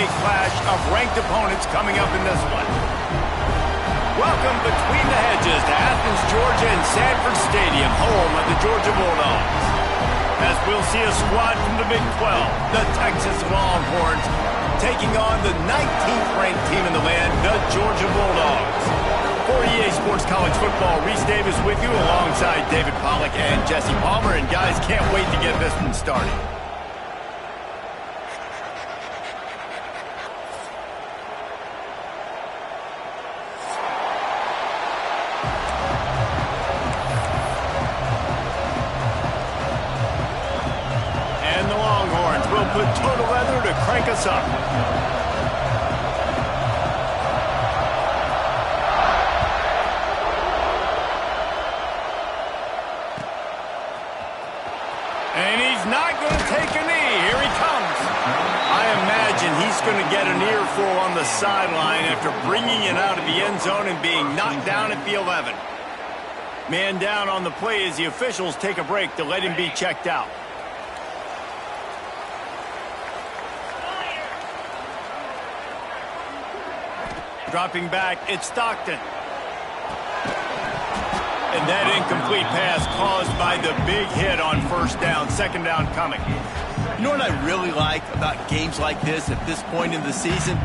a clash of ranked opponents coming up in this one. Welcome between the hedges to Athens, Georgia and Sanford Stadium, home of the Georgia Bulldogs. As we'll see a squad from the Big 12, the Texas Longhorns, taking on the 19th ranked team in the land, the Georgia Bulldogs. For EA Sports College Football, Reese Davis with you alongside David Pollack and Jesse Palmer. And guys, can't wait to get this one started. And the Longhorns will put total leather to crank us up. Going to get an earful on the sideline after bringing it out of the end zone and being knocked down at the 11. Man down on the play as the officials take a break to let him be checked out. Dropping back, it's Stockton. And that incomplete pass caused by the big hit on first down. Second down coming. You know what I really like about games like this at this point in the season?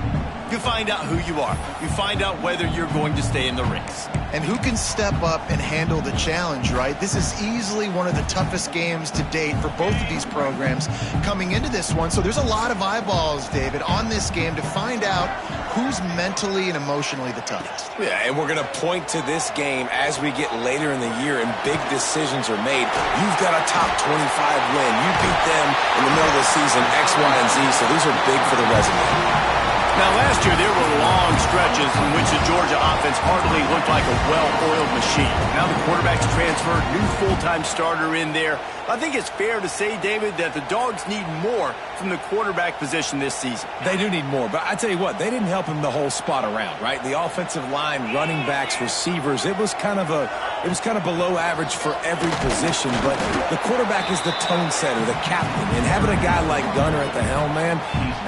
You find out who you are. You find out whether you're going to stay in the race. And who can step up and handle the challenge, right? This is easily one of the toughest games to date for both of these programs coming into this one. So there's a lot of eyeballs, David, on this game to find out who's mentally and emotionally the toughest. Yeah, and we're going to point to this game as we get later in the year and big decisions are made. You've got a top 25 win. You beat them in the middle of the season, X, Y, and Z, so these are big for the resume. Now, last year, there were long stretches in which the Georgia offense hardly looked like a well-oiled machine. Now the quarterback's transferred, new full-time starter in there. I think it's fair to say, David, that the Dogs need more from the quarterback position this season. They do need more, but I tell you what, they didn't help him the whole spot around, right? The offensive line, running backs, receivers, it was kind of below average for every position, but the quarterback is the tone setter, the captain, and having a guy like Gunner at the helm, man,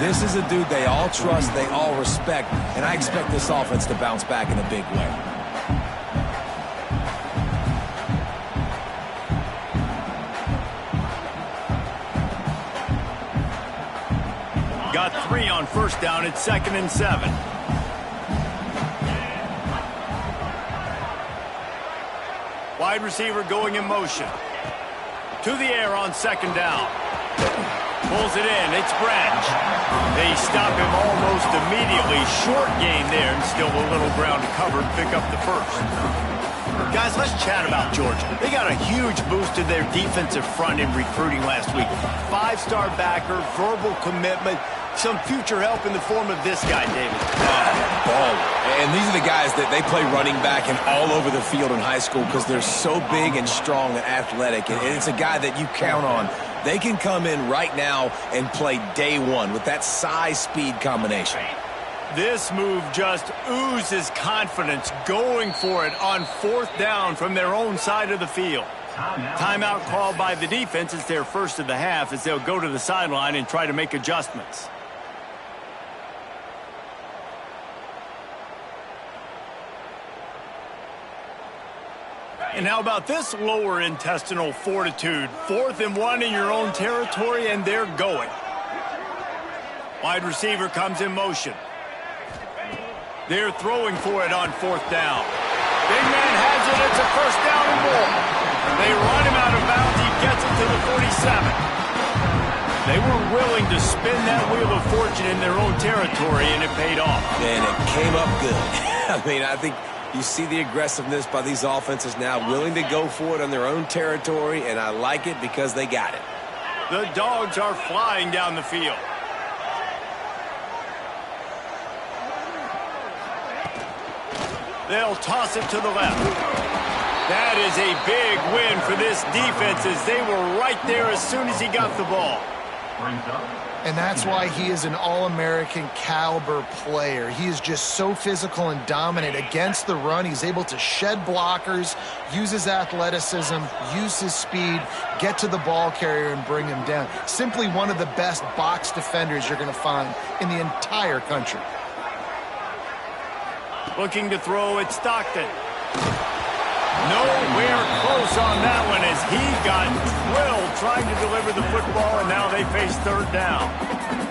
this is a dude they all trust, they all respect, and I expect this offense to bounce back in a big way. Got 3 on first down at 2nd and 7. Wide receiver going in motion. To the air on 2nd down. Pulls it in. It's Branch. They stop him almost immediately. Short gain there and still a little ground to cover and pick up the first. Guys, let's chat about Georgia. They got a huge boost to their defensive front in recruiting last week. 5-star backer, verbal commitment, some future help in the form of this guy, David. Baller. And these are the guys that they play running back and all over the field in high school because they're so big and strong and athletic. And it's a guy that you count on. They can come in right now and play day one with that size-speed combination. This move just oozes confidence, going for it on 4th down from their own side of the field. Timeout called by the defense. It's their first of the half as they'll go to the sideline and try to make adjustments. And how about this lower intestinal fortitude? 4th and 1 in your own territory, and they're going. Wide receiver comes in motion. They're throwing for it on 4th down. Big man has it. It's a first down and more. They run him out of bounds. He gets it to the 47. They were willing to spin that wheel of fortune in their own territory, and it paid off. And it came up good. I mean, I think you see the aggressiveness by these offenses now, willing to go for it on their own territory, and I like it because they got it. The Dogs are flying down the field. They'll toss it to the left. That is a big win for this defense as they were right there as soon as he got the ball. And that's why he is an All-American caliber player. He is just so physical and dominant against the run. He's able to shed blockers, use his athleticism, use his speed, get to the ball carrier and bring him down. Simply one of the best box defenders you're going to find in the entire country. Looking to throw at Stockton. Nowhere close on that one as he got drilled trying to deliver the football, and now they face third down.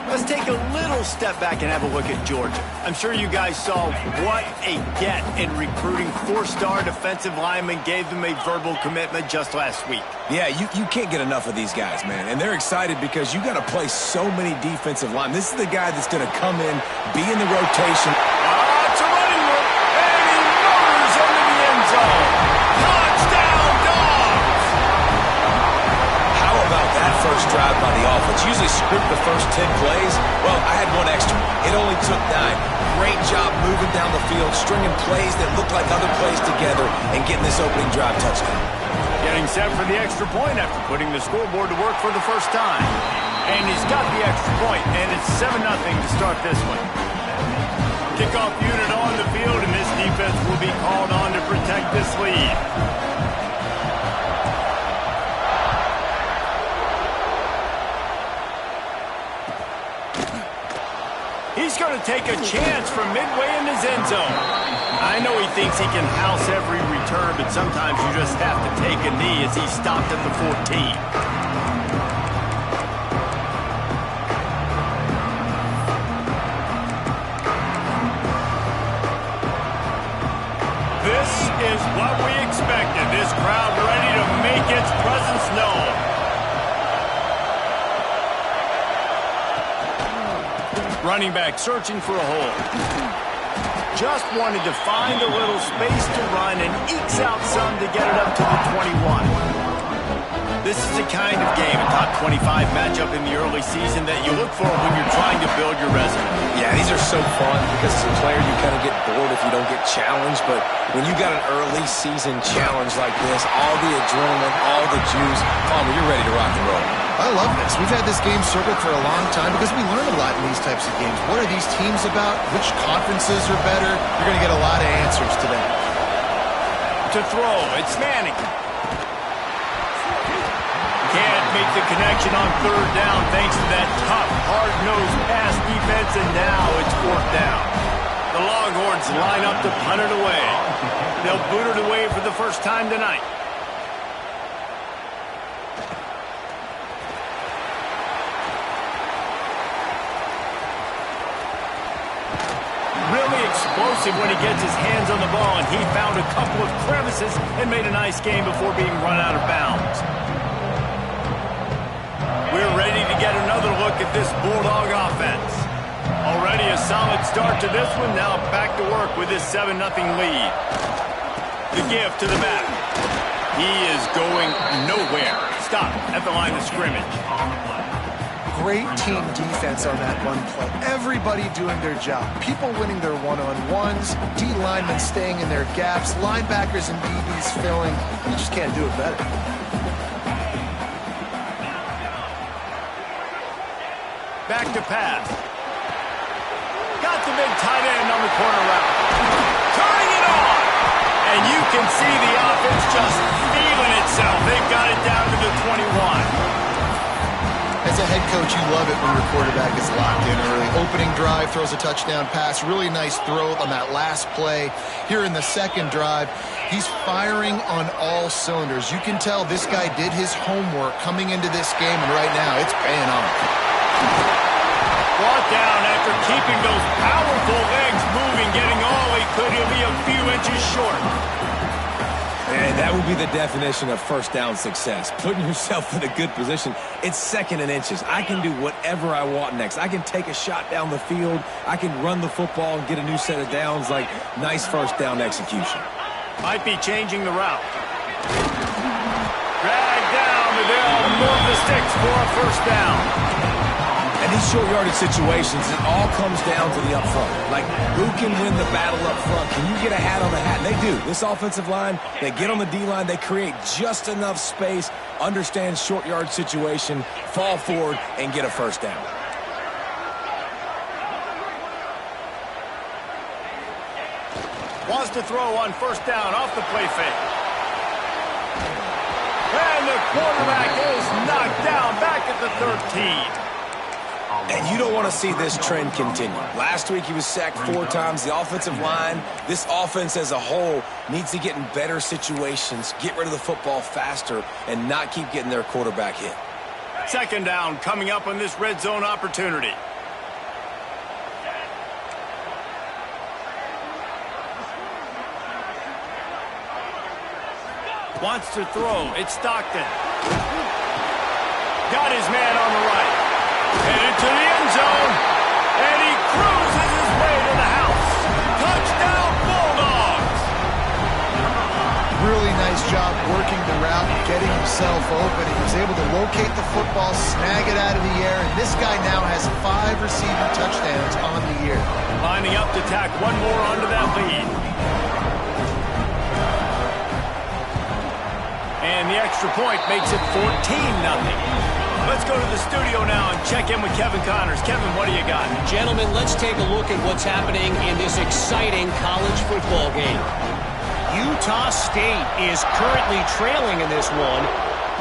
Let's take a little step back and have a look at Georgia. I'm sure you guys saw what a get in recruiting. 4-star defensive linemen, gave them a verbal commitment just last week. Yeah, you can't get enough of these guys, man. And they're excited because you got to play so many defensive linemen. This is the guy that's going to come in, be in the rotation. It's a running look, and he motors into the end zone. Touchdown, Dogs! How about that first drive by the offense? Usually script the first 10 plays. Well, I had one extra. It only took 9. Great job moving down the field, stringing plays that look like other plays together, and getting this opening drive touchdown. Getting set for the extra point after putting the scoreboard to work for the first time. And he's got the extra point, and it's 7-0 to start this one. Kickoff unit on the field, and this defense will be called on to protect this lead. He's going to take a chance from midway in his end zone. I know he thinks he can house every return, but sometimes you just have to take a knee as he stopped at the 14. This is what we expected. This crowd ready to make its presence known. Running back searching for a hole. Just wanted to find a little space to run and ekes out some to get it up to the 21. This is the kind of game, a top 25 matchup in the early season that you look for when you're trying to build your resume. Yeah, these are so fun because as a player you kind of get bored if you don't get challenged, but when you got an early season challenge like this, all the adrenaline, all the juice, you're ready to rock and roll. I love this. We've had this game circled for a long time because we learn a lot in these types of games. What are these teams about? Which conferences are better? You're going to get a lot of answers today. To throw, it's Manning. Can't make the connection on third down thanks to that tough, hard-nosed pass defense, and now it's fourth down. The Longhorns line up to punt it away. They'll boot it away for the first time tonight. Really explosive when he gets his hands on the ball, and he found a couple of crevices and made a nice game before being run out of bounds. We're ready to get another look at this Bulldog offense. Already a solid start to this one. Now back to work with this 7-0 lead. The give to the back. He is going nowhere. Stop at the line of scrimmage. Great team defense on that one play. Everybody doing their job. People winning their one-on-ones. D linemen staying in their gaps. Linebackers and DBs filling. You just can't do it better. Back to pass. Got the big tight end on the corner route. Turning it on. And you can see the offense just feeling itself. They've got it down to the 21. As a head coach, you love it when your quarterback is locked in early. Opening drive, throws a touchdown pass. Really nice throw on that last play. Here in the second drive, he's firing on all cylinders. You can tell this guy did his homework coming into this game, and right now it's paying off. Brought down after keeping those powerful legs moving, getting all he could. He'll be a few inches short. And that would be the definition of first down success. Putting yourself in a good position. It's second and inches. I can do whatever I want next. I can take a shot down the field. I can run the football and get a new set of downs. Like, nice first down execution. Might be changing the route. Drag down, but they'll move the sticks for a first down. And these short yardage situations, it all comes down to the up front. Like, who can win the battle up front? Can you get a hat on the hat? And they do. This offensive line, they get on the D-line, they create just enough space, understand short yard situation, fall forward, and get a first down. Wants to throw on first down off the play fake. And the quarterback is knocked down back at the 13. And you don't want to see this trend continue. Last week he was sacked 4 times. The offensive line, this offense as a whole, needs to get in better situations, get rid of the football faster, and not keep getting their quarterback hit. Second down coming up on this red zone opportunity. Wants to throw. It's Stockton. Got his man on the right. Headed to the end zone. And he cruises his way to the house. Touchdown, Bulldogs! Really nice job working the route, getting himself open. He was able to locate the football, snag it out of the air, and this guy now has 5 receiving touchdowns on the year. Lining up to tack one more onto that lead. And the extra point makes it 14-0. Let's go to the studio now and check in with Kevin Connors. Kevin, what do you got? Gentlemen, let's take a look at what's happening in this exciting college football game. Utah State is currently trailing in this one,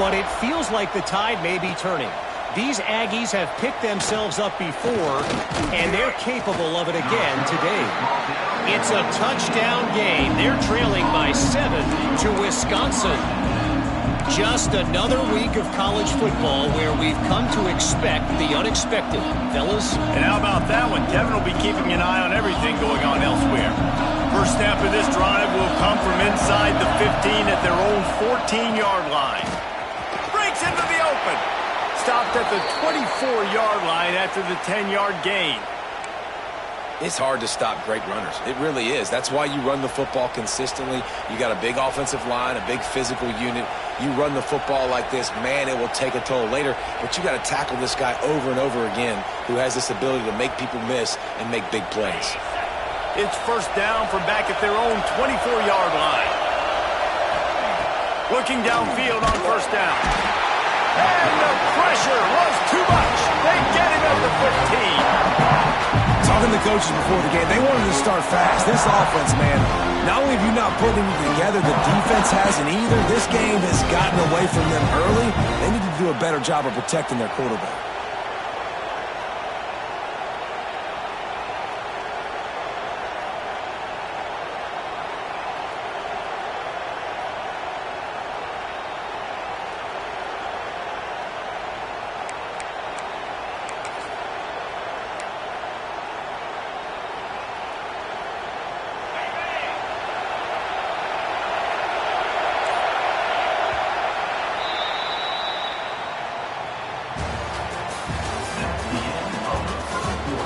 but it feels like the tide may be turning. These Aggies have picked themselves up before, and they're capable of it again today. It's a touchdown game. They're trailing by 7 to Wisconsin. Just another week of college football where we've come to expect the unexpected, fellas. And how about that one? Kevin will be keeping an eye on everything going on elsewhere. First snap of this drive will come from inside the 15 at their own 14-yard line. Breaks into the open. Stopped at the 24-yard line after the 10-yard gain. It's hard to stop great runners. It really is. That's why you run the football consistently. You got a big offensive line, a big physical unit. You run the football like this, man, it will take a toll later. But you got to tackle this guy over and over again who has this ability to make people miss and make big plays. It's first down from back at their own 24-yard line. Looking downfield on first down. And the pressure was too much. They get him at the 15. Talking to coaches before the game, they wanted to start fast. This offense, man, not only have you not put anything together, the defense hasn't either. This game has gotten away from them early. They need to do a better job of protecting their quarterback.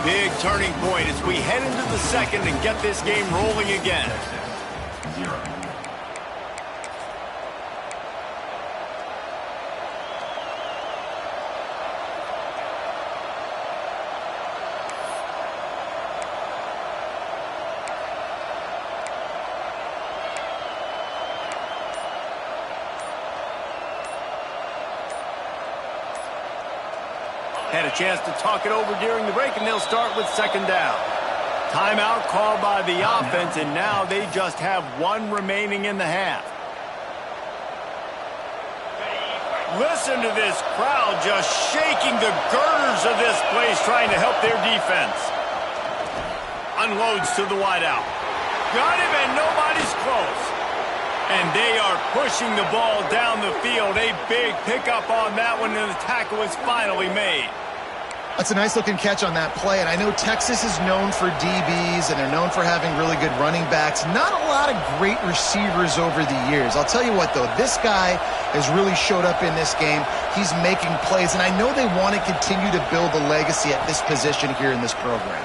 Big turning point as we head into the second and get this game rolling again. Had a chance to talk it over during the break, and they'll start with second down. Timeout called by the offense, and now they just have one remaining in the half. Listen to this crowd just shaking the girders of this place, trying to help their defense. Unloads to the wideout. Got him, and nobody's close. And they are pushing the ball down the field. A big pickup on that one, and the tackle is finally made. That's a nice-looking catch on that play, and I know Texas is known for DBs, and they're known for having really good running backs. Not a lot of great receivers over the years. I'll tell you what, though, this guy has really showed up in this game. He's making plays, and I know they want to continue to build a legacy at this position here in this program.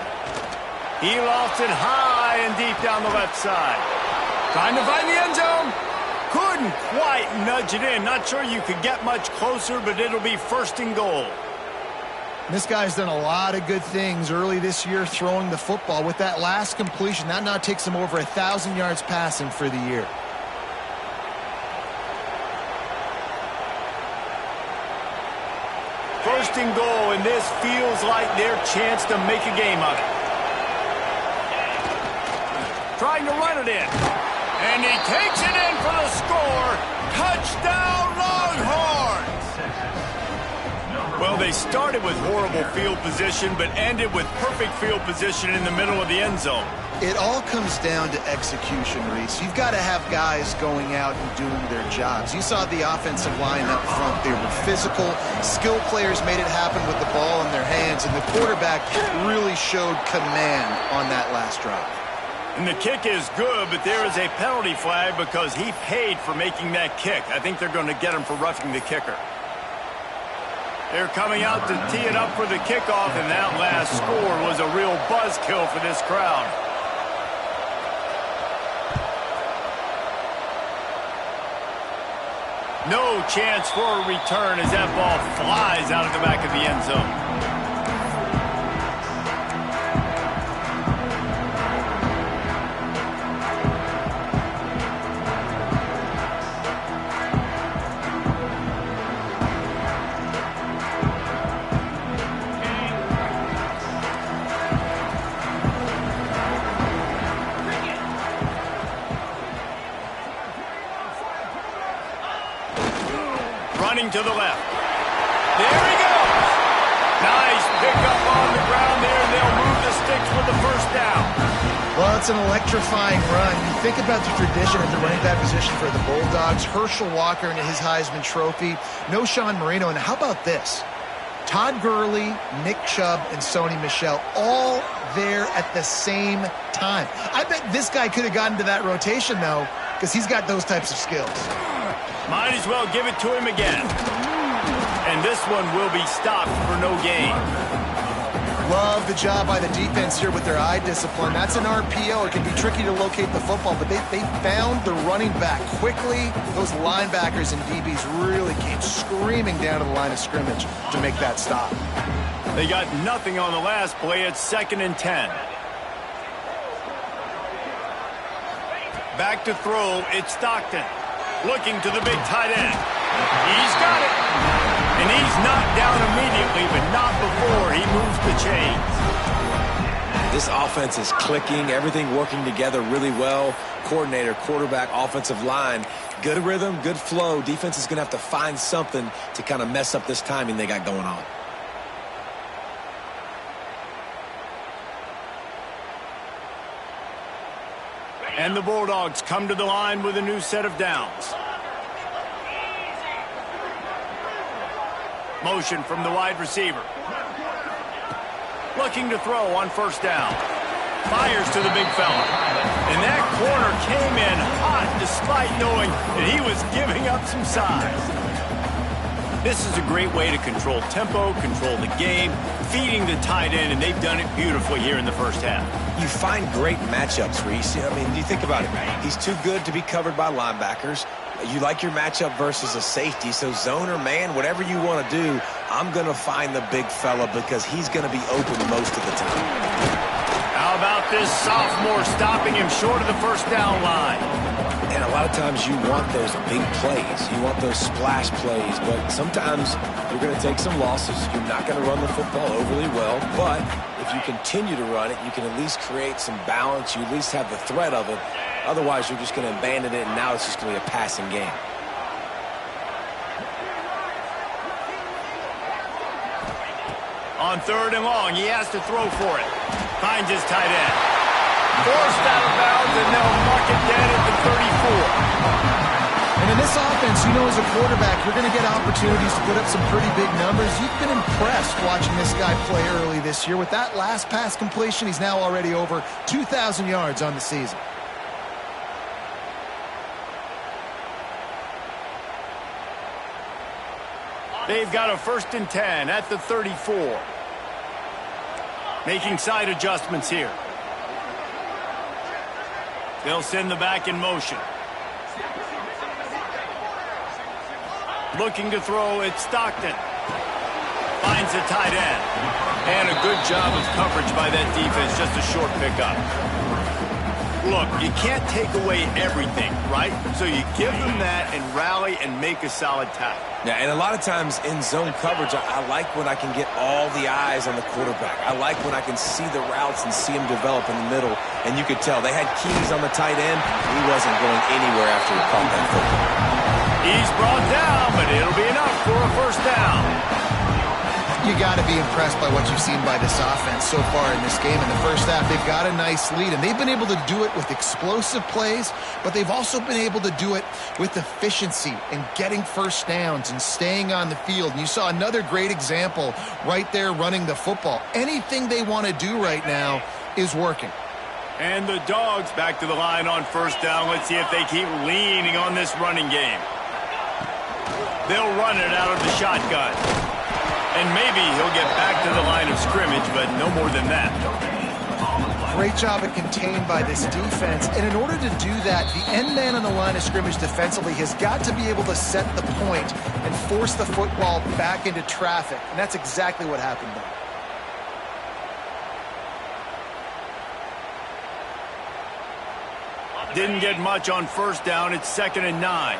He lofts it high and deep down the left side. Trying to find the end zone. Couldn't quite nudge it in. Not sure you could get much closer, but it'll be first and goal. This guy's done a lot of good things early this year throwing the football. With that last completion, that now takes him over 1,000 yards passing for the year. First and goal, and this feels like their chance to make a game of it. Trying to run it in. And he takes it in for the score. Touchdown, Longhorns! Well, they started with horrible field position, but ended with perfect field position in the middle of the end zone. It all comes down to execution, Reese. You've got to have guys going out and doing their jobs. You saw the offensive line up front. They were physical. Skill players made it happen with the ball in their hands, and the quarterback really showed command on that last drive. And the kick is good, but there is a penalty flag because he paid for making that kick. I think they're going to get him for roughing the kicker. They're coming out to tee it up for the kickoff, and that last score was a real buzzkill for this crowd. No chance for a return as that ball flies out of the back of the end zone. Running to the left. There he goes. Nice pickup on the ground there, and they'll move the sticks with the first down. Well, it's an electrifying run. You think about the tradition at the running back position for the Bulldogs. Herschel Walker and his Heisman Trophy. No Sean Marino. And how about this? Todd Gurley, Nick Chubb, and Sony Michel all there at the same time. I bet this guy could have gotten to that rotation, though, because he's got those types of skills. Might as well give it to him again. And this one will be stopped for no gain. Love the job by the defense here with their eye discipline. That's an RPO. It can be tricky to locate the football, but they found the running back quickly. Those linebackers and DBs really came screaming down to the line of scrimmage to make that stop. They got nothing on the last play. It's 2nd and 10. Back to throw. It's Stockton. Looking to the big tight end. He's got it. And he's knocked down immediately, but not before he moves the chains. This offense is clicking, everything working together really well. Coordinator, quarterback, offensive line, good rhythm, good flow. Defense is going to have to find something to kind of mess up this timing they got going on. And the Bulldogs come to the line with a new set of downs. Motion from the wide receiver. Looking to throw on first down. Fires to the big fella. And that corner came in hot despite knowing that he was giving up some size. This is a great way to control tempo, control the game, feeding the tight end, and they've done it beautifully here in the first half. You find great matchups, Reese. I mean, you think about it. He's too good to be covered by linebackers. You like your matchup versus a safety, so zone or man, whatever you want to do, I'm going to find the big fella because he's going to be open most of the time. How about this sophomore stopping him short of the first down line? And a lot of times you want those big plays. You want those splash plays, but sometimes you're going to take some losses. You're not going to run the football overly well, but if you continue to run it, you can at least create some balance. You at least have the threat of it. Otherwise, you're just going to abandon it, and now it's just going to be a passing game. On 3rd and long, he has to throw for it. Finds his tight end. Forced out of bounds, and they'll mark it dead at the 34. And in this offense, you know, as a quarterback, you're going to get opportunities to put up some pretty big numbers. You've been impressed watching this guy play early this year. With that last pass completion, he's now already over 2,000 yards on the season. They've got a 1st and 10 at the 34. Making side adjustments here. They'll send the back in motion. Looking to throw, it's Stockton. Finds finds the tight end. And a good job of coverage by that defense, just a short pickup. Look, you can't take away everything, right? So you give them that and rally and make a solid tackle. Yeah, and a lot of times in zone coverage, I like when I can get all the eyes on the quarterback. I like when I can see the routes and see him develop in the middle. And you could tell they had keys on the tight end. He wasn't going anywhere after he caught that football. He's brought down, but it'll be enough for a first down. You got to be impressed by what you've seen by this offense so far in this game. In the first half, they've got a nice lead, and they've been able to do it with explosive plays, but they've also been able to do it with efficiency and getting first downs and staying on the field. And you saw another great example right there running the football. Anything they want to do right now is working. And the Dogs back to the line on first down. Let's see if they keep leaning on this running game. They'll run it out of the shotgun. And maybe he'll get back to the line of scrimmage, but no more than that. Great job at contained by this defense. And in order to do that, the end man on the line of scrimmage defensively has got to be able to set the point and force the football back into traffic. And that's exactly what happened there. Didn't get much on first down. It's 2nd and 9.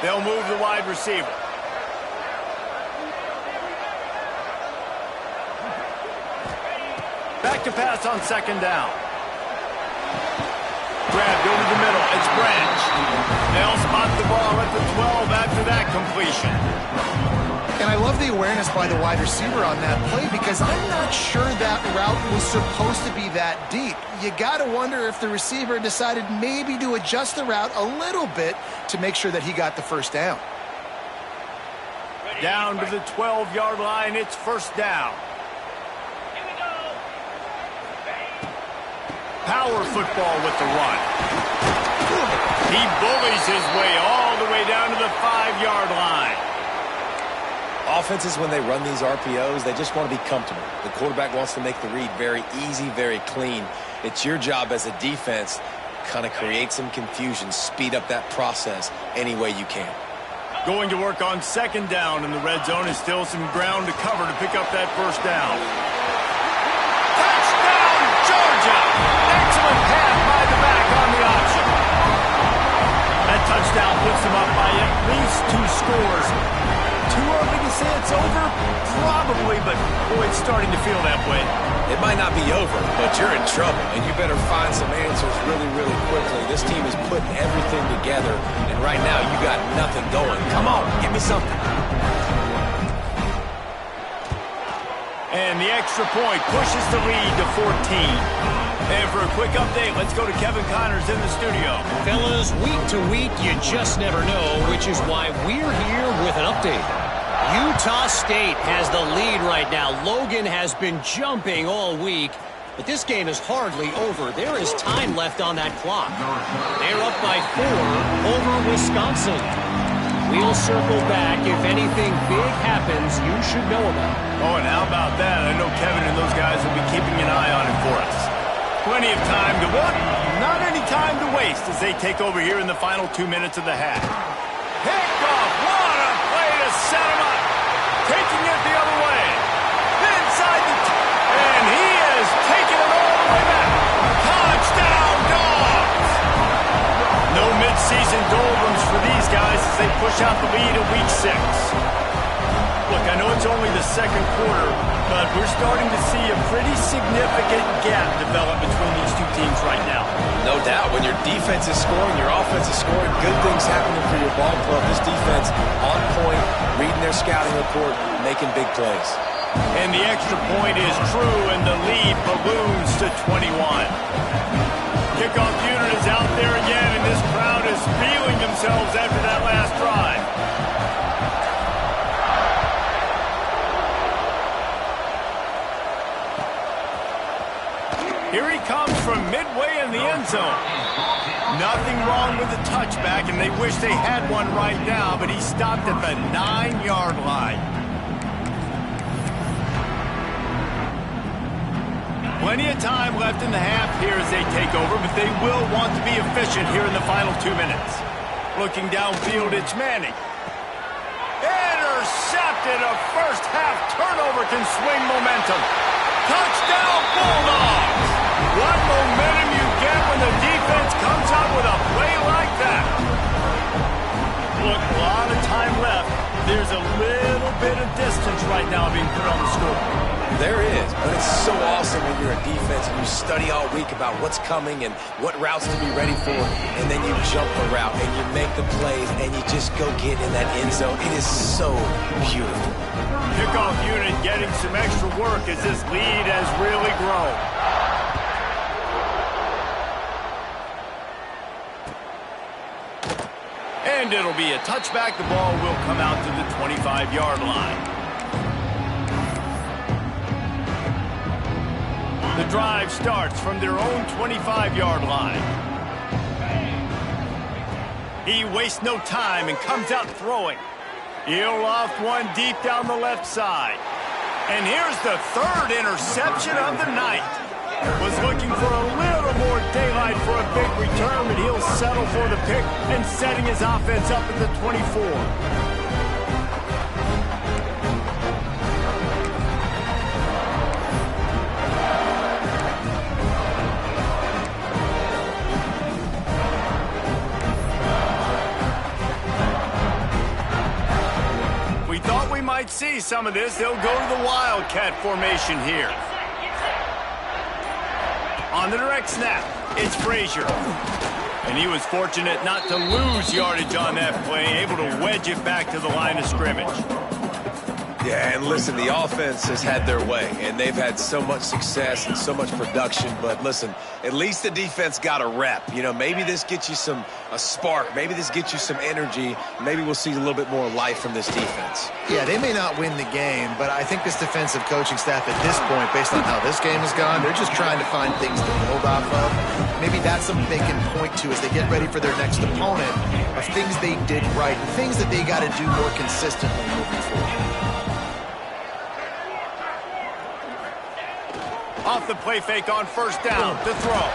They'll move the wide receiver. Back to pass on 2nd down. Grabbed over the middle. It's Branch. They'll spot the ball at the 12 after that completion. And I love the awareness by the wide receiver on that play because I'm not sure that route was supposed to be that deep. You got to wonder if the receiver decided maybe to adjust the route a little bit to make sure that he got the first down. Down to the 12-yard line, it's first down. Power football with the run. He bullies his way all the way down to the 5-yard line. Offenses, when they run these RPOs, they just want to be comfortable. The quarterback wants to make the read very easy, very clean. It's your job as a defense to kind of create some confusion, speed up that process any way you can. Going to work on 2nd down, and the red zone is still some ground to cover to pick up that first down. Touchdown, Georgia! Excellent pass by the back on the option. That touchdown puts them up by at least 2 scores. Too early to say it's over? Probably, but boy, it's starting to feel that way. It might not be over, but you're in trouble, and you better find some answers really, really quickly. This team is putting everything together, and right now you got nothing going. Come on, give me something. And the extra point pushes the lead to 14. And for a quick update, let's go to Kevin Connors in the studio. Fellas, week to week, you just never know, which is why we're here with an update. Utah State has the lead right now. Logan has been jumping all week, but this game is hardly over. There is time left on that clock. They're up by 4 over Wisconsin. We'll circle back if anything big happens you should know about. Oh, and how about that? I know Kevin and those guys will be keeping an eye on it for us. Plenty of time to what? Not any time to waste as they take over here in the final 2 minutes of the half. Pickoff, what a play to set him up. Taking it the other way. Inside the... and he is taking it all the way back. Touchdown, Dogs! No mid-season doldrums for these guys as they push out the lead in Week 6. Look, I know it's only the 2nd quarter, but we're starting to see a pretty significant gap develop between these 2 teams right now. No doubt. When your defense is scoring, your offense is scoring, good things happening for your ball club. This defense on point, reading their scouting report, making big plays. And the extra point is true, and the lead balloons to 21. Kickoff unit is out there again, and this crowd is feeling themselves after that last drive. Here he comes from midway in the end zone. Nothing wrong with the touchback, and they wish they had one right now, but he stopped at the 9-yard line. Plenty of time left in the half here as they take over, but they will want to be efficient here in the final 2 minutes. Looking downfield, it's Manning. Intercepted. A first-half turnover can swing momentum. Touchdown, Bulldogs! What momentum you get when the defense comes out with a play like that. Look, a lot of time left. There's a little bit of distance right now being put on the score. There is, but it's so awesome when you're a defense and you study all week about what's coming and what routes to be ready for, and then you jump the route and you make the plays and you just go get in that end zone. It is so beautiful. Kickoff unit getting some extra work as this lead has really grown. And it'll be a touchback. The ball will come out to the 25-yard line. The drive starts from their own 25-yard line. He wastes no time and comes out throwing. He'll loft one deep down the left side. And here's the third interception of the night. Was looking for a little more daylight for a big return, but he'll settle for the pick and setting his offense up at the 24. Might see some of this. They'll go to the Wildcat formation here. On the direct snap, it's Frazier. And he was fortunate not to lose yardage on that play, able to wedge it back to the line of scrimmage. Yeah, and listen, the offense has had their way, and they've had so much success and so much production. But listen, at least the defense got a rep. You know, maybe this gets you a spark. Maybe this gets you some energy. Maybe we'll see a little bit more life from this defense. Yeah, they may not win the game, but I think this defensive coaching staff at this point, based on how this game has gone, they're just trying to find things to build off of. Maybe that's something they can point to as they get ready for their next opponent, of things they did right, things that they got to do more consistently moving forward. Off the play fake on first down to throw.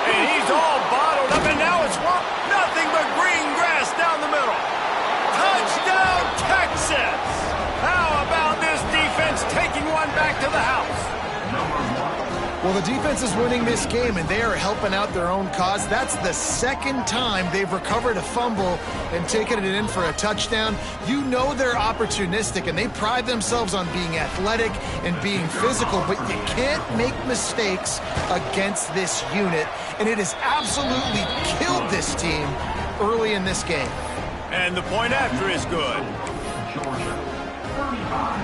And he's all bottled up, and now it's work. Nothing but green grass down the middle. Touchdown, Texas! How about this defense taking one back to the house? Well, the defense is winning this game, and they are helping out their own cause. That's the second time they've recovered a fumble and taken it in for a touchdown. You know they're opportunistic, and they pride themselves on being athletic and being physical, but you can't make mistakes against this unit, and it has absolutely killed this team early in this game. And the point after is good.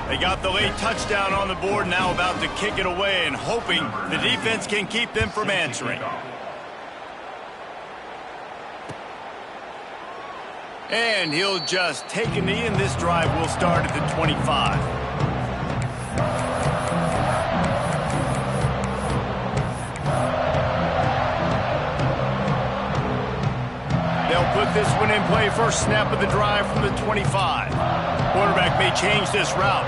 They got the late touchdown on the board, now about to kick it away and hoping the defense can keep them from answering. And he'll just take a knee, and this drive will start at the 25. They'll put this one in play. First snap of the drive from the 25. Quarterback may change this route.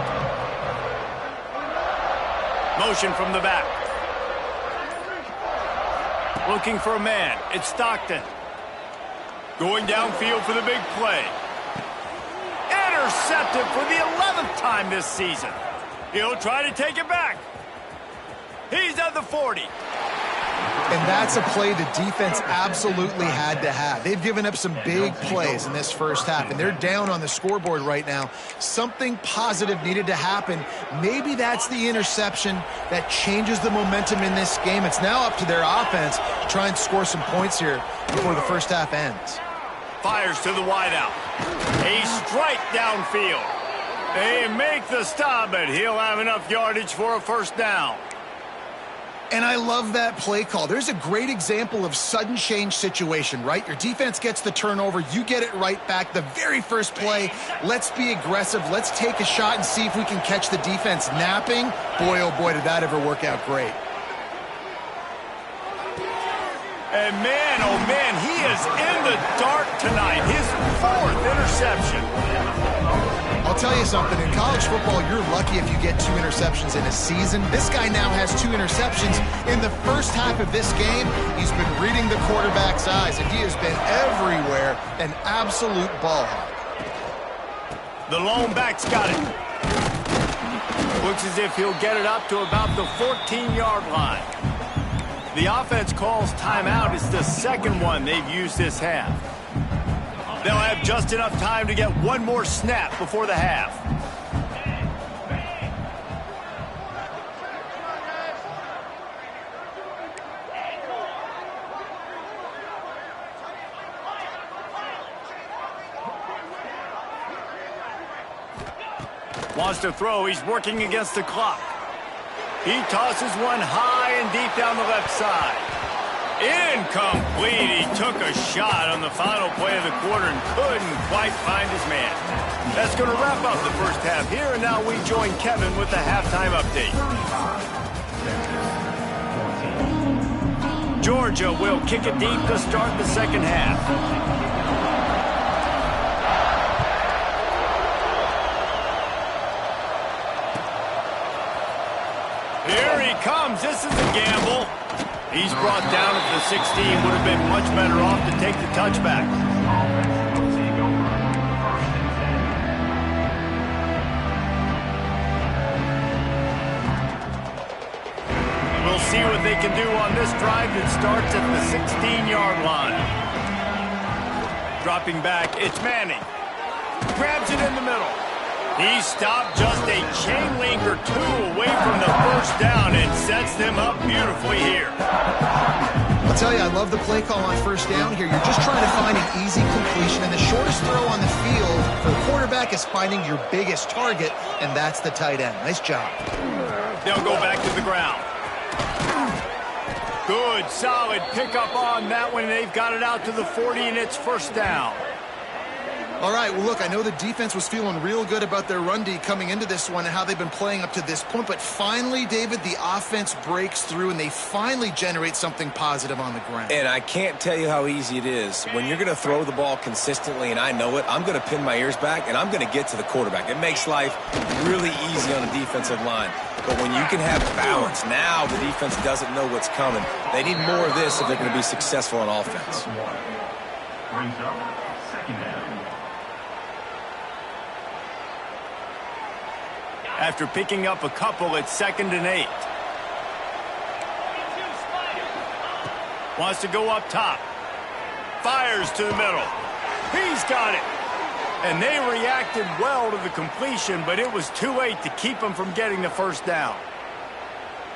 Motion from the back. Looking for a man. It's Stockton. Going downfield for the big play. Intercepted for the 11th time this season. He'll try to take it back. He's at the 40. And that's a play the defense absolutely had to have. They've given up some big plays in this first half, and they're down on the scoreboard right now. Something positive needed to happen. Maybe that's the interception that changes the momentum in this game. It's now up to their offense to try and score some points here before the first half ends. Fires to the wideout. A strike downfield. They make the stop, but he'll have enough yardage for a first down. And I love that play call. There's a great example of sudden change situation, right? Your defense gets the turnover. You get it right back. The very first play, let's be aggressive. Let's take a shot and see if we can catch the defense napping. Boy, oh boy, did that ever work out great. And man, oh man, he is in the dark tonight. His 4th interception. I'll tell you something. In college football, you're lucky if you get 2 interceptions in a season. This guy now has 2 interceptions. In the first half of this game, he's been reading the quarterback's eyes, and he has been everywhere, an absolute ball hawk. The lone back's got it. Looks as if he'll get it up to about the 14-yard line. The offense calls timeout. It's the second one they've used this half. They'll have just enough time to get one more snap before the half. Wants to throw. He's working against the clock. He tosses one high and deep down the left side. Incomplete. He took a shot on the final play of the quarter and couldn't quite find his man. That's going to wrap up the first half here, and now we join Kevin with the halftime update. Georgia will kick it deep to start the second half. Here he comes. This is a gamble. He's brought down at the 16. Would have been much better off to take the touchback. We'll see what they can do on this drive that starts at the 16-yard line. Dropping back, it's Manning. Grabs it in the middle. He stopped just a chain link or 2 away from the first down and sets them up beautifully here. I'll tell you, I love the play call on first down here. You're just trying to find an easy completion, and the shortest throw on the field for the quarterback is finding your biggest target, and that's the tight end. Nice job. They'll go back to the ground. Good, solid pickup on that one. They've got it out to the 40, and it's first down. All right, well, look, I know the defense was feeling real good about their run D coming into this one and how they've been playing up to this point, but finally, David, the offense breaks through and they finally generate something positive on the ground. And I can't tell you how easy it is. When you're going to throw the ball consistently, and I know it, I'm going to pin my ears back, and I'm going to get to the quarterback. It makes life really easy on the defensive line. But when you can have balance, now the defense doesn't know what's coming. They need more of this if they're going to be successful on offense. Brings up second down. After picking up a couple, it's 2nd and 8. Wants to go up top. Fires to the middle. He's got it. And they reacted well to the completion, but it was too late to keep them from getting the first down.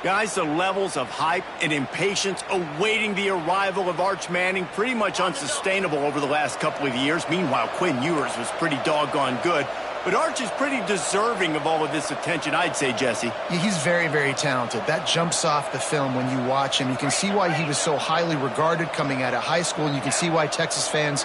Guys, the levels of hype and impatience awaiting the arrival of Arch Manning pretty much unsustainable over the last couple of years. Meanwhile, Quinn Ewers was pretty doggone good. But Arch is pretty deserving of all of this attention, I'd say, Jesse. Yeah, he's very, very talented. That jumps off the film when you watch him. You can see why he was so highly regarded coming out of high school, and you can see why Texas fans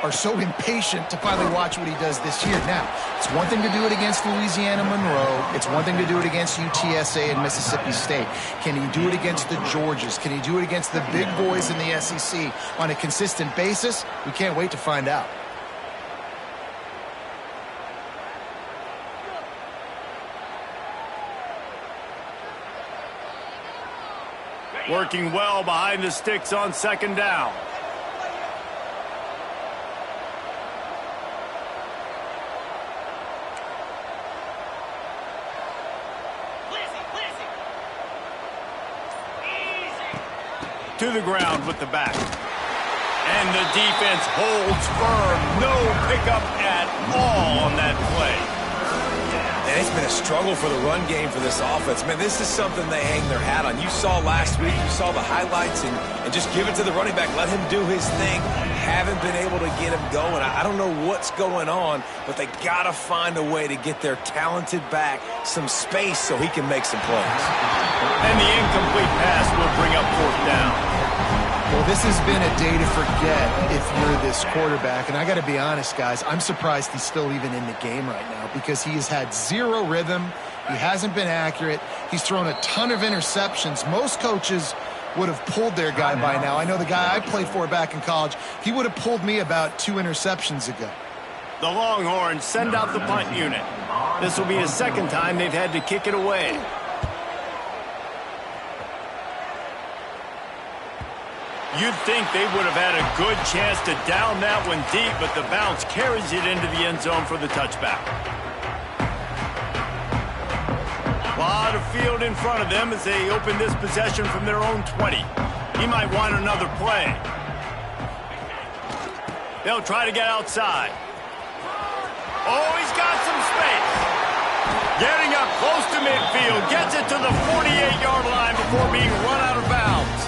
are so impatient to finally watch what he does this year. Now, it's one thing to do it against Louisiana Monroe. It's one thing to do it against UTSA and Mississippi State. Can he do it against the Georgias? Can he do it against the big boys in the SEC on a consistent basis? We can't wait to find out. Working well behind the sticks on 2nd down. To the ground with the back. And the defense holds firm. No pickup at all on that play. And it's been a struggle for the run game for this offense. Man, this is something they hang their hat on. You saw last week, you saw the highlights, and just give it to the running back. Let him do his thing. Haven't been able to get him going. I don't know what's going on, but they got to find a way to get their talented back some space so he can make some plays. And the incomplete pass will bring up 4th down. Well, this has been a day to forget if you're this quarterback. And I got to be honest, guys, I'm surprised he's still even in the game right now because he has had zero rhythm. He hasn't been accurate. He's thrown a ton of interceptions. Most coaches would have pulled their guy by now. I know the guy I played for back in college, he would have pulled me about 2 interceptions ago. The Longhorns send out the punt unit. This will be the second time they've had to kick it away. You'd think they would have had a good chance to down that one deep, but the bounce carries it into the end zone for the touchback. A lot of field in front of them as they open this possession from their own 20. He might want another play. They'll try to get outside. Oh, he's got some space. Getting up close to midfield, gets it to the 48-yard line before being run out of bounds.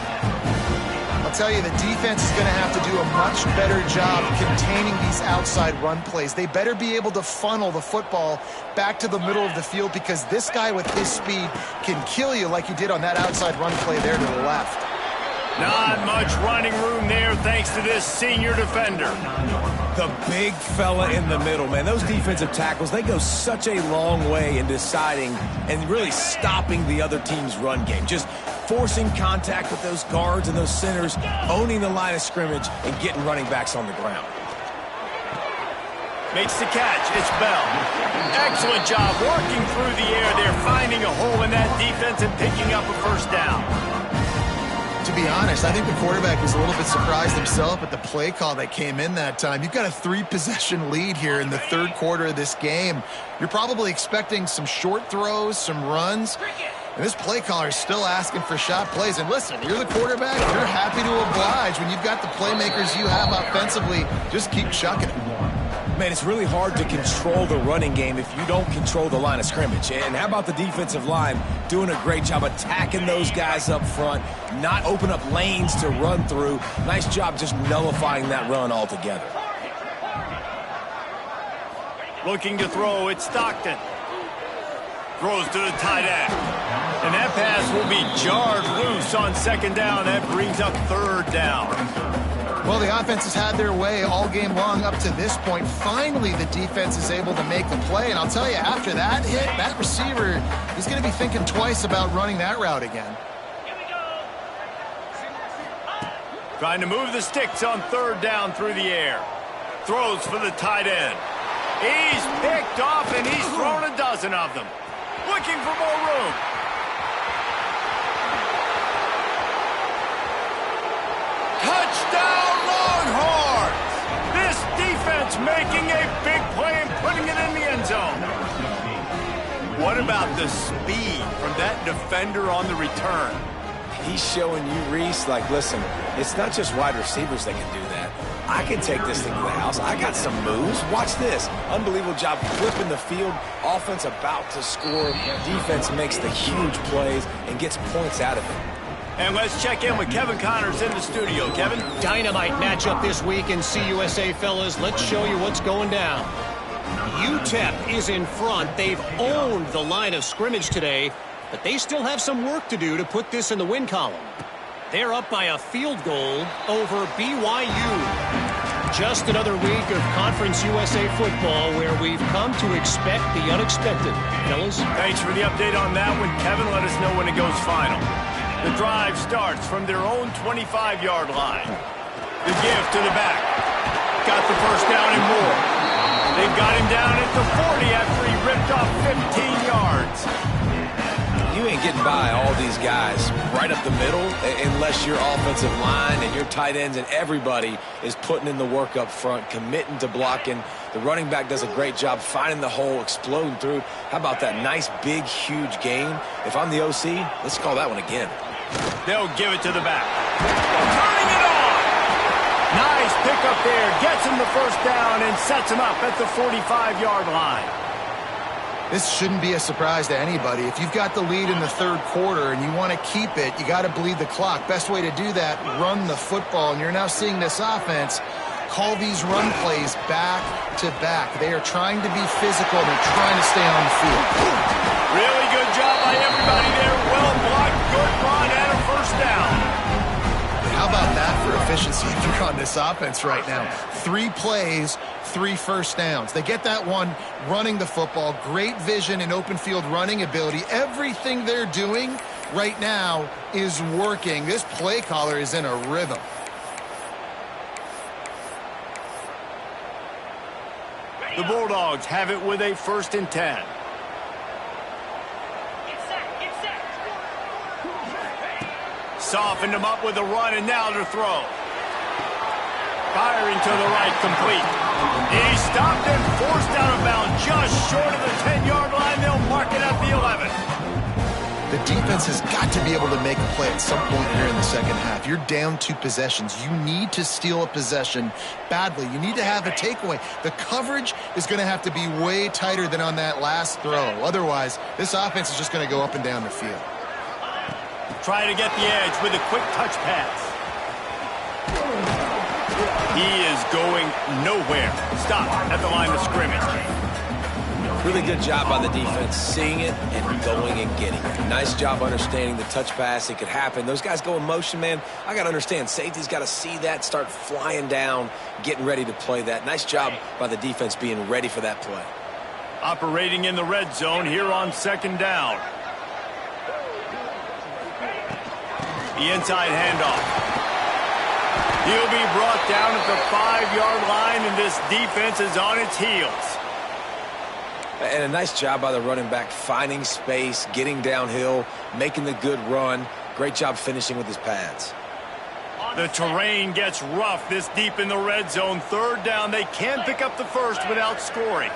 I'll tell you, the defense is going to have to do a much better job containing these outside run plays. They better be able to funnel the football back to the middle of the field, because this guy with his speed can kill you like he did on that outside run play there to the left. Not much running room there thanks to this senior defender. The big fella in the middle, man. Those defensive tackles, they go such a long way in deciding and really stopping the other team's run game. Just forcing contact with those guards and those centers, owning the line of scrimmage, and getting running backs on the ground. Makes the catch. It's Bell. Excellent job working through the air there, finding a hole in that defense and picking up a first down. To be honest, I think the quarterback was a little bit surprised himself at the play call that came in that time. You've got a 3-possession lead here in the third quarter of this game. You're probably expecting some short throws, some runs. And this play caller is still asking for shot plays. And listen, you're the quarterback. You're happy to oblige. When you've got the playmakers you have offensively, just keep chucking it. Man, it's really hard to control the running game if you don't control the line of scrimmage. And how about the defensive line doing a great job attacking those guys up front, not open up lanes to run through. Nice job just nullifying that run altogether. Looking to throw, it's Stockton. Throws to the tight end. And that pass will be jarred loose on second down. That brings up third down. Well, the offense has had their way all game long up to this point. Finally, the defense is able to make the play. And I'll tell you, after that hit, that receiver, he's going to be thinking twice about running that route again. Trying to move the sticks on third down through the air. Throws for the tight end. He's picked off, and he's thrown a dozen of them. Looking for more room. Touchdown, Longhorns! This defense making a big play and putting it in the end zone. What about the speed from that defender on the return? He's showing you, Reese, like, listen, it's not just wide receivers that can do that. I can take this thing to the house. I got some moves. Watch this. Unbelievable job flipping the field. Offense about to score. Defense makes the huge plays and gets points out of it. And let's check in with Kevin Connors in the studio. Kevin? Dynamite matchup this week in CUSA, fellas. Let's show you what's going down. UTEP is in front. They've owned the line of scrimmage today, but they still have some work to do to put this in the win column. They're up by a field goal over BYU. Just another week of Conference USA football where we've come to expect the unexpected. Fellas? Thanks for the update on that one, Kevin. Let us know when it goes final. The drive starts from their own 25-yard line. The give to the back. Got the first down and more. They've got him down at the 40 after he ripped off 15 yards. You ain't getting by all these guys right up the middle unless your offensive line and your tight ends and everybody is putting in the work up front, committing to blocking. The running back does a great job finding the hole, exploding through. How about that nice, big, huge gain? If I'm the OC, let's call that one again. They'll give it to the back. Turning it on! Nice pickup there. Gets him the first down and sets him up at the 45-yard line. This shouldn't be a surprise to anybody. If you've got the lead in the third quarter and you want to keep it, you got to bleed the clock. Best way to do that, run the football. And you're now seeing this offense call these run plays back to back. They are trying to be physical. They're trying to stay on the field. Really good job by everybody there. Well blocked, good run, and a first down. How about that for efficiency on this offense right now? 3 plays, 3 first downs. They get that one running the football. Great vision and open field running ability. Everything they're doing right now is working. This play caller is in a rhythm. The Bulldogs have it with a 1st and 10. Softened him up with a run, and now to throw. Firing to the right, complete. He stopped and forced out of bounds just short of the 10-yard line. They'll mark it at the 11. The defense has got to be able to make a play at some point here in the second half. You're down 2 possessions. You need to steal a possession badly. You need to have a takeaway. The coverage is going to have to be way tighter than on that last throw. Otherwise, this offense is just going to go up and down the field. Try to get the edge with a quick touch pass. He is going nowhere. Stop at the line of scrimmage. Really good job by the defense, seeing it and going and getting it. Nice job understanding the touch pass. It could happen. Those guys go in motion, man. I got to understand, safety's got to see that, start flying down, getting ready to play that. Nice job by the defense being ready for that play. Operating in the red zone here on 2nd down. The inside handoff. He'll be brought down at the 5-yard line, and this defense is on its heels. And a nice job by the running back, finding space, getting downhill, making the good run. Great job finishing with his pads. The terrain gets rough this deep in the red zone. 3rd down, they can pick up the first without scoring.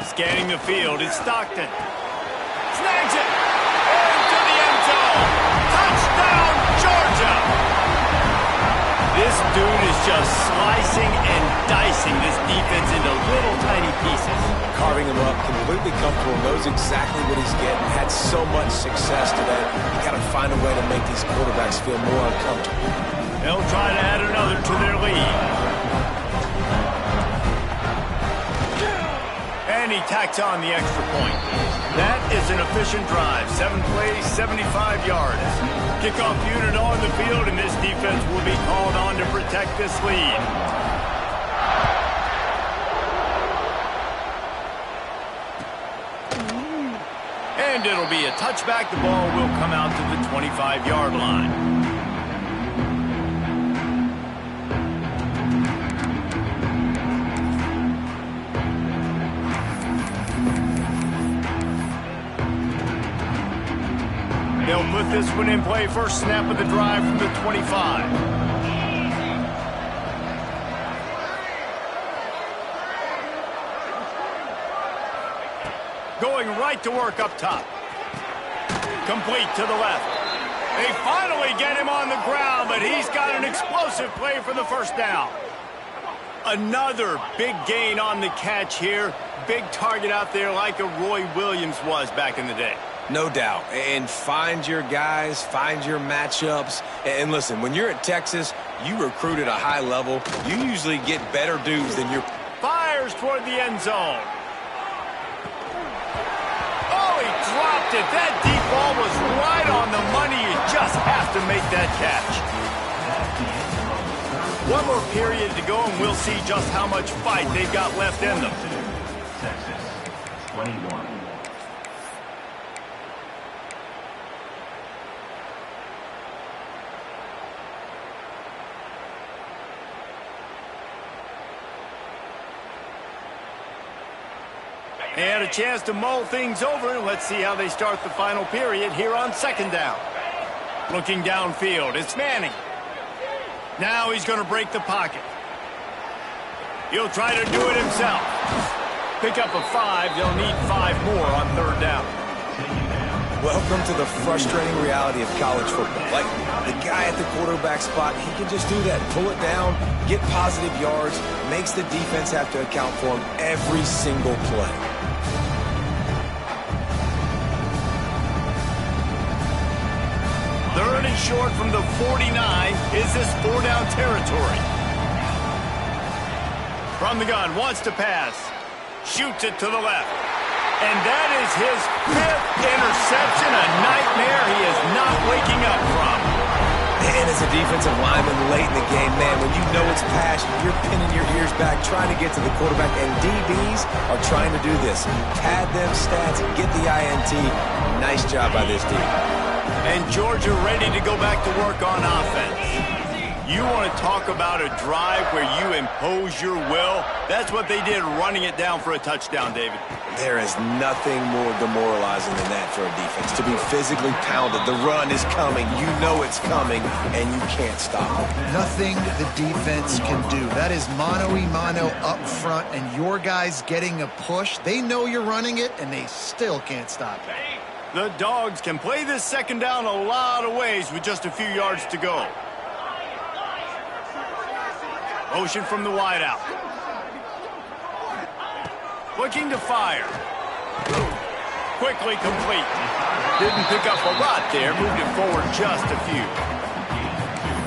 Scanning the field, it's Stockton. Snags it! Into the end zone! Touchdown, Georgia! This dude is just slicing and dicing this defense into little tiny pieces. Carving him up, completely comfortable, knows exactly what he's getting, had so much success today. You got to find a way to make these quarterbacks feel more uncomfortable. They'll try to add another to their lead. And he tacks on the extra point. That is an efficient drive. 7 plays, 75 yards. Kickoff unit on the field, and this defense will be called on to protect this lead. And it'll be a touchback. The ball will come out to the 25-yard line. They'll put this one in play. First snap of the drive from the 25. Going right to work up top. Complete to the left. They finally get him on the ground, but he's got an explosive play for the 1st down. Another big gain on the catch here. Big target out there like a Roy Williams was back in the day. No doubt. And find your guys, find your matchups. And listen, when you're at Texas, you recruit at a high level. You usually get better dudes than your... Fires toward the end zone. Oh, he dropped it. That deep ball was right on the money. You just have to make that catch. One more period to go, and we'll see just how much fight they've got left in them. Texas, 21. They had a chance to mull things over, and let's see how they start the final period here on 2nd down. Looking downfield, it's Manning. Now he's going to break the pocket. He'll try to do it himself. Pick up a 5. They'll need 5 more on 3rd down. Welcome to the frustrating reality of college football. Like, the guy at the quarterback spot, he can just do that. Pull it down, get positive yards, makes the defense have to account for him every single play. Third and short from the 49. Is this 4-down territory? From the gun, wants to pass. Shoots it to the left. And that is his 5th interception, a nightmare he is not waking up from. And as a defensive lineman late in the game, man, when you know it's passion, you're pinning your ears back, trying to get to the quarterback, and DBs are trying to do this. Pad them stats, get the INT. Nice job by this team. And Georgia ready to go back to work on offense. You want to talk about a drive where you impose your will? That's what they did, running it down for a touchdown, David. There is nothing more demoralizing than that for a defense. To be physically pounded, the run is coming, you know it's coming, and you can't stop it. Nothing the defense can do. That is mano-a-mano up front, and your guys getting a push. They know you're running it, and they still can't stop it. The Dogs can play this second down a lot of ways with just a few yards to go. Motion from the wideout. Looking to fire. Quickly complete. Didn't pick up a lot there. Moved it forward just a few.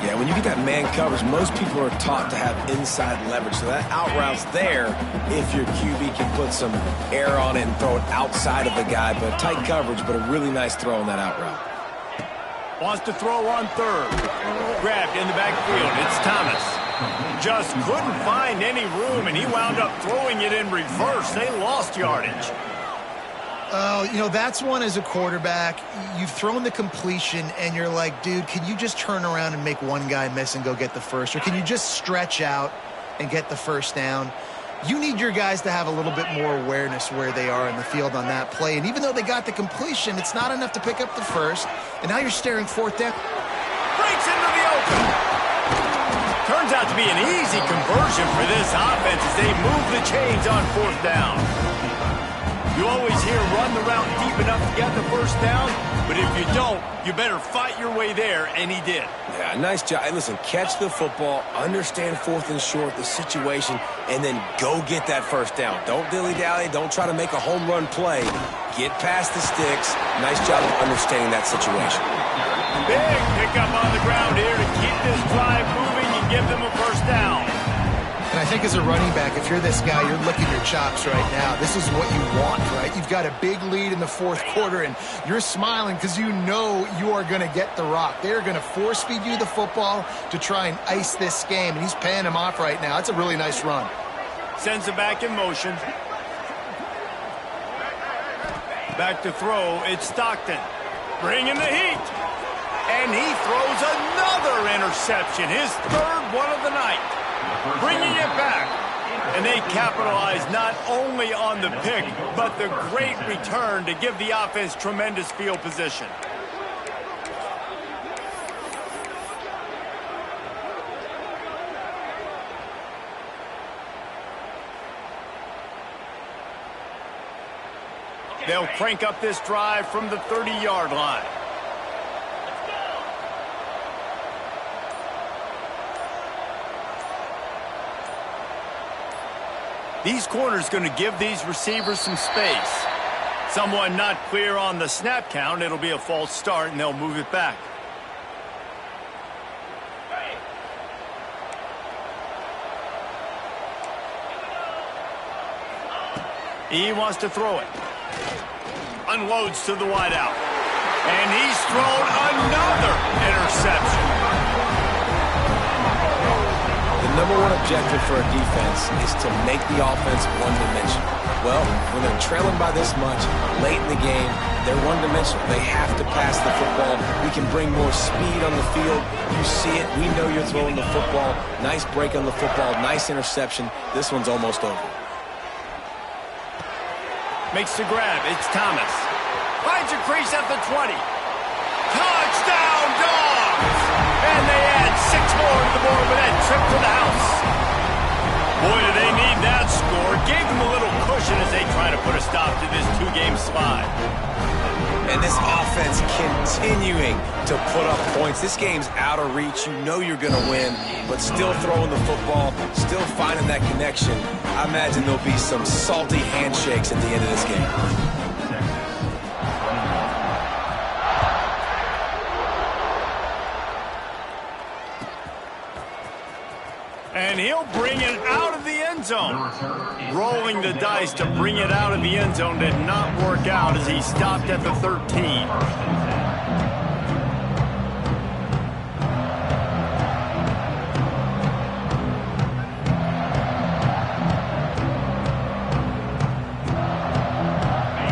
Yeah, when you get that man coverage, most people are taught to have inside leverage. So that out route's there if your QB can put some air on it and throw it outside of the guy. But tight coverage, but a really nice throw on that out route. Wants to throw on third. Grabbed in the backfield. It's Thomas. Just couldn't find any room, and he wound up throwing it in reverse. They lost yardage. Oh, you know, that's one as a quarterback. You've thrown the completion, and you're like, dude, can you just turn around and make one guy miss and go get the first? Or can you just stretch out and get the first down? You need your guys to have a little bit more awareness where they are in the field on that play. And even though they got the completion, it's not enough to pick up the first. And now you're staring fourth down. Breaks into the open. Turns out to be an easy conversion for this offense as they move the chains on fourth down. You always hear run the route deep enough to get the first down, but if you don't, you better fight your way there, and he did. Yeah, nice job. Hey, listen, catch the football, understand fourth and short, the situation, and then go get that first down. Don't dilly-dally. Don't try to make a home run play. Get past the sticks. Nice job of understanding that situation. Big pickup on the ground here to keep this drive moving and give them a first down. And I think as a running back, if you're this guy, you're licking your chops right now. This is what you want, right? You've got a big lead in the fourth quarter, and you're smiling because you know you are going to get the rock. They're going to force-feed you the football to try and ice this game, and he's paying him off right now. That's a really nice run. Sends it back in motion. Back to throw, it's Stockton. Bringing the heat. And he throws another interception, his third one of the night. Bringing it back. And they capitalize not only on the pick, but the great return to give the offense tremendous field position. They'll crank up this drive from the 30-yard line. These corners going to give these receivers some space. Someone not clear on the snap count. It'll be a false start, and they'll move it back. He wants to throw it. Unloads to the wideout. And he's thrown another interception. The number one objective for a defense is to make the offense one-dimensional. Well, when they're trailing by this much, late in the game, they're one-dimensional. They have to pass the football. We can bring more speed on the field. You see it. We know you're throwing the football. Nice break on the football. Nice interception. This one's almost over. Makes the grab. It's Thomas. Finds a crease at the 20. Touchdown, Dogs! And they add 6 more to the board with that trip to the house. Boy, do they need that score. Gave them a little cushion as they try to put a stop to this 2-game slide. And this offense continuing to put up points. This game's out of reach. You know you're going to win, but still throwing the football, still finding that connection. I imagine there'll be some salty handshakes at the end of this game. And he'll bring it out of the end zone. Rolling the dice to bring it out of the end zone did not work out as he stopped at the 13.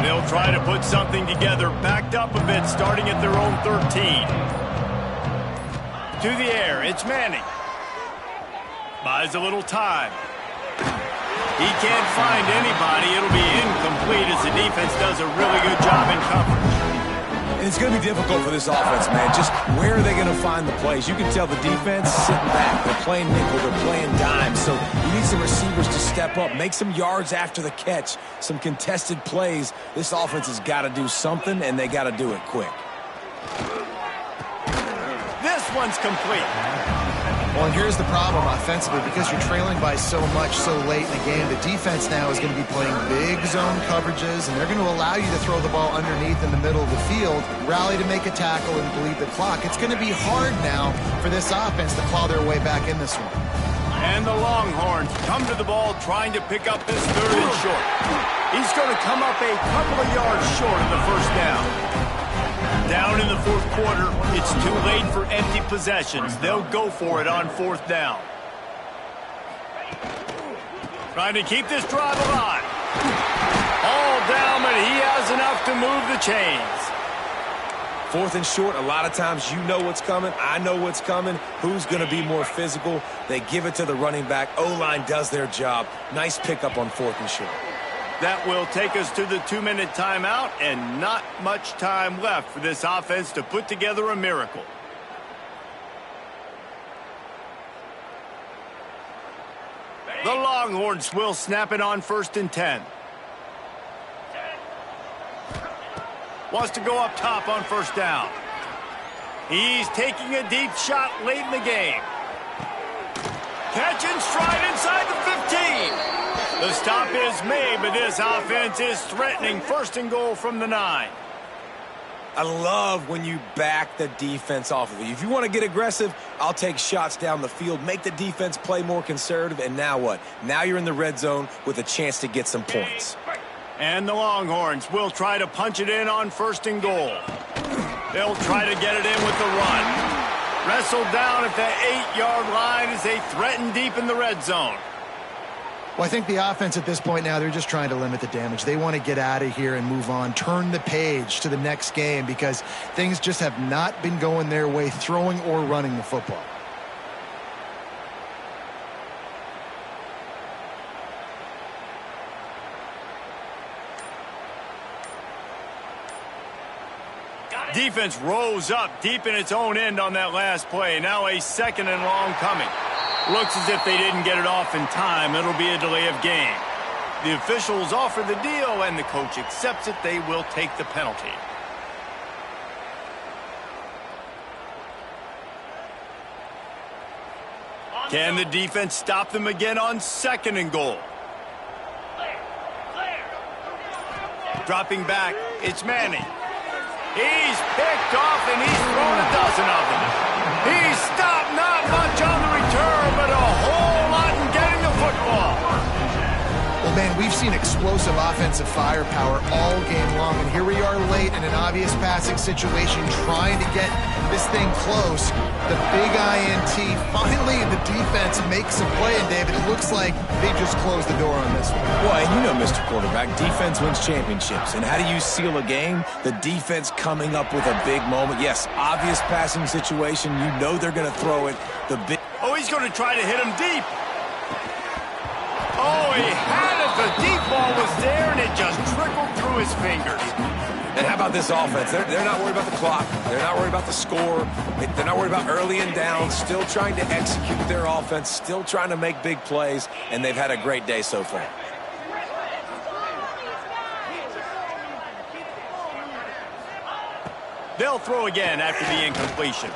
They'll try to put something together, backed up a bit, starting at their own 13. To the air, it's Manning. Buys a little time. He can't find anybody. It'll be incomplete as the defense does a really good job in coverage. And it's going to be difficult for this offense, man. Just where are they going to find the plays? You can tell the defense sitting back. They're playing nickel. They're playing dime. So you need some receivers to step up, make some yards after the catch, some contested plays. This offense has got to do something, and they got to do it quick. This one's complete. Well, and here's the problem offensively. Because you're trailing by so much so late in the game, the defense now is going to be playing big zone coverages, and they're going to allow you to throw the ball underneath in the middle of the field, rally to make a tackle, and bleed the clock. It's going to be hard now for this offense to claw their way back in this one. And the Longhorns come to the ball trying to pick up this 3rd and short. He's going to come up a couple of yards short of the first down. Down in the 4th quarter, it's too late for empty possessions. They'll go for it on 4th down. Trying to keep this drive alive. All down, but he has enough to move the chains. 4th and short, a lot of times you know what's coming. I know what's coming. Who's going to be more physical? They give it to the running back. O-line does their job. Nice pickup on 4th and short. That will take us to the 2-minute timeout, and not much time left for this offense to put together a miracle. The Longhorns will snap it on 1st and 10. Wants to go up top on 1st down. He's taking a deep shot late in the game. Catch and stride inside the 15. The stop is made, but this offense is threatening 1st and goal from the 9. I love when you back the defense off of you. If you want to get aggressive, I'll take shots down the field, make the defense play more conservative, and now what? Now you're in the red zone with a chance to get some points. And the Longhorns will try to punch it in on 1st and goal. They'll try to get it in with the run. Wrestled down at the 8-yard line as they threaten deep in the red zone. Well, I think the offense at this point now, they're just trying to limit the damage. They want to get out of here and move on, turn the page to the next game because things just have not been going their way, throwing or running the football. Defense rose up deep in its own end on that last play. Now a 2nd and long coming. Looks as if they didn't get it off in time. It'll be a delay of game. The officials offer the deal, and the coach accepts it. They will take the penalty. Can the defense stop them again on 2nd and goal? Dropping back, it's Manning. He's picked off, and he's thrown a dozen of them. He's stopped, not much on the return, but a whole lot in getting the football. Well, man, we've seen explosive offensive firepower all game long, and here we are late in an obvious passing situation trying to get this thing close. The big INT, finally the defense makes a play, and David, it looks like they just closed the door on this one. Well, and you know, Mr. Quarterback, defense wins championships. And how do you seal a game? The defense coming up with a big moment. Yes, obvious passing situation. You know they're going to throw it. Oh, he's going to try to hit him deep. Oh, he had it. The deep ball was there, and it just trickled through his fingers. And how about this offense? They're not worried about the clock. They're not worried about the score. They're not worried about early and down. Still trying to execute their offense. Still trying to make big plays. And they've had a great day so far. They'll throw again after the incompletion.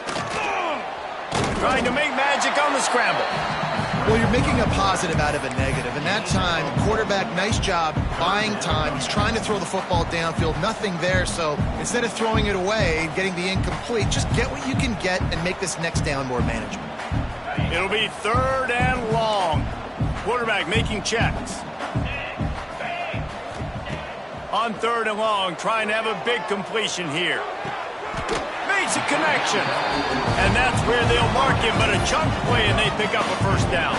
Trying to make magic on the scramble. Well, you're making a positive out of a negative. And that time, quarterback, nice job buying time. He's trying to throw the football downfield. Nothing there. So instead of throwing it away and getting the incomplete, just get what you can get and make this next down more manageable. It'll be 3rd and long. Quarterback making checks. On 3rd and long, trying to have a big completion here. Makes a connection. And that's where they'll mark him, but a chunk play and they pick up a 1st down.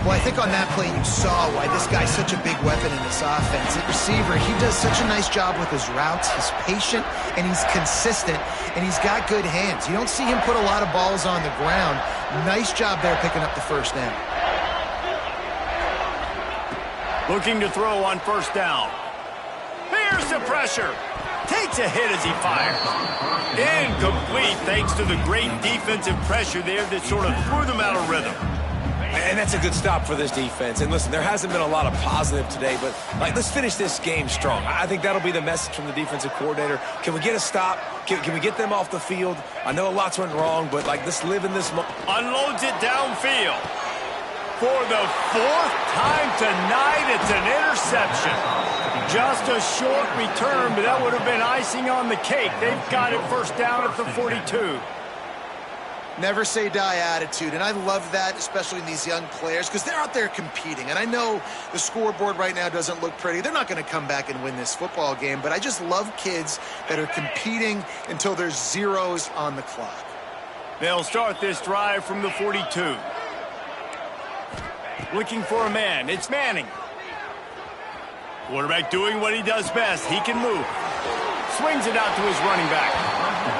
Well, I think on that play you saw why this guy's such a big weapon in this offense. At receiver, he does such a nice job with his routes. He's patient, and he's consistent, and he's got good hands. You don't see him put a lot of balls on the ground. Nice job there picking up the first down. Looking to throw on first down. Here's the pressure. Takes a hit as he fires. Incomplete thanks to the great defensive pressure there that sort of threw them out of rhythm. And that's a good stop for this defense. And listen, there hasn't been a lot of positive today, but let's finish this game strong. I think that'll be the message from the defensive coordinator. Can we get a stop? Can we get them off the field? I know a lot's went wrong, but let's live in this moment. Unloads it downfield. For the fourth time tonight, it's an interception. Just a short return, but that would have been icing on the cake. They've got it first down at the 42. Never say die attitude, and I love that, especially in these young players, because they're out there competing. And I know the scoreboard right now doesn't look pretty. They're not going to come back and win this football game, but I just love kids that are competing until there's zeros on the clock. They'll start this drive from the 42. Looking for a man. It's Manning. Quarterback doing what he does best. He can move. Swings it out to his running back.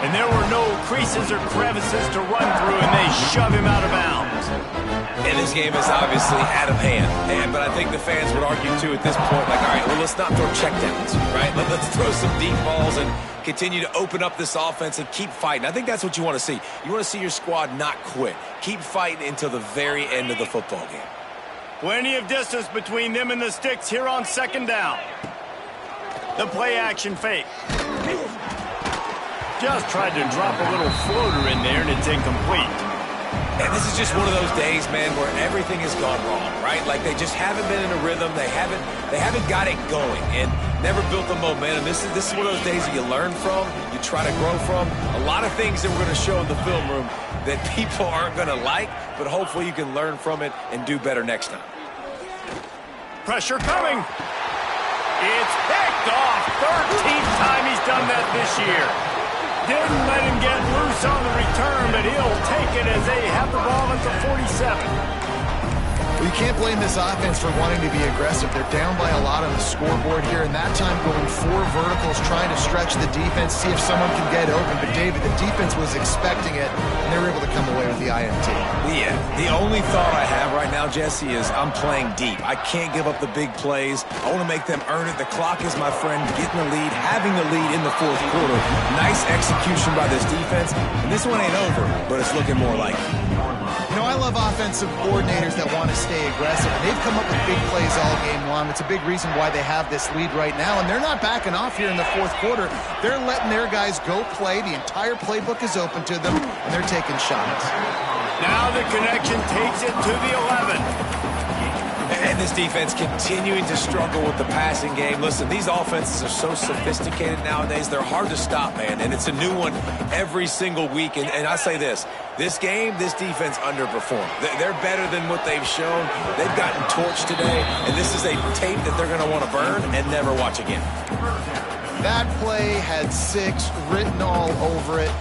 And there were no creases or crevices to run through, and they shove him out of bounds. And this game is obviously out of hand. But I think the fans would argue, too, at this point, like, all right, well, let's not throw checkdowns, right? Let's throw some deep balls and continue to open up this offense and keep fighting. I think that's what you want to see. You want to see your squad not quit. Keep fighting until the very end of the football game. Plenty of distance between them and the sticks here on second down. The play action fake. Just tried to drop a little floater in there, and it's incomplete. And this is just one of those days, man, where everything has gone wrong, right? Like they just haven't been in a rhythm. They haven't got it going and never built the momentum. This is one of those days that you learn from, you try to grow from. A lot of things that we're going to show in the film room that people aren't going to like, but hopefully you can learn from it and do better next time. Pressure coming. It's picked off. 13th time he's done that this year. Didn't let him get loose on the return, but he'll take it as they have the ball at the 47. Well, you can't blame this offense for wanting to be aggressive. They're down by a lot on the scoreboard here, and that time going 4 verticals, trying to stretch the defense, see if someone can get open. But, David, the defense was expecting it, and they were able to come away with the INT. Yeah, the only thought I have right now, Jesse, is I'm playing deep. I can't give up the big plays. I want to make them earn it. The clock is my friend. Getting the lead, having the lead in the fourth quarter. Nice execution by this defense. And this one ain't over, but it's looking more like it. You know, I love offensive coordinators that want to stay aggressive. They've come up with big plays all game long. It's a big reason why they have this lead right now, and they're not backing off here in the fourth quarter. They're letting their guys go play. The entire playbook is open to them, and they're taking shots. Now the connection takes it to the 11. And this defense continuing to struggle with the passing game. Listen, these offenses are so sophisticated nowadays. They're hard to stop, man. And it's a new one every single week. And I say this game, this defense underperformed. They're better than what they've shown. They've gotten torched today. And this is a tape that they're going to want to burn and never watch again. That play had 6 written all over it,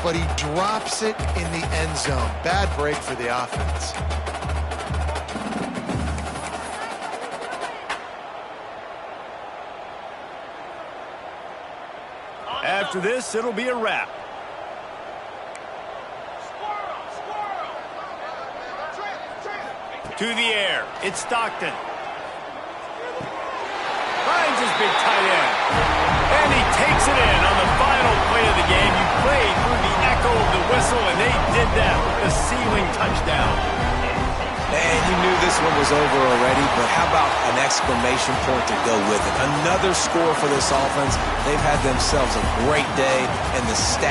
but he drops it in the end zone. Bad break for the offense. After this, it'll be a wrap. To the air. It's Stockton. Finds his big tight end. And he takes it in on the final play of the game. You played through the echo of the whistle, and they did that with the ceiling touchdown. And you knew this one was over already, but how about an exclamation point to go with it? Another score for this offense. They've had themselves a great day, and the stats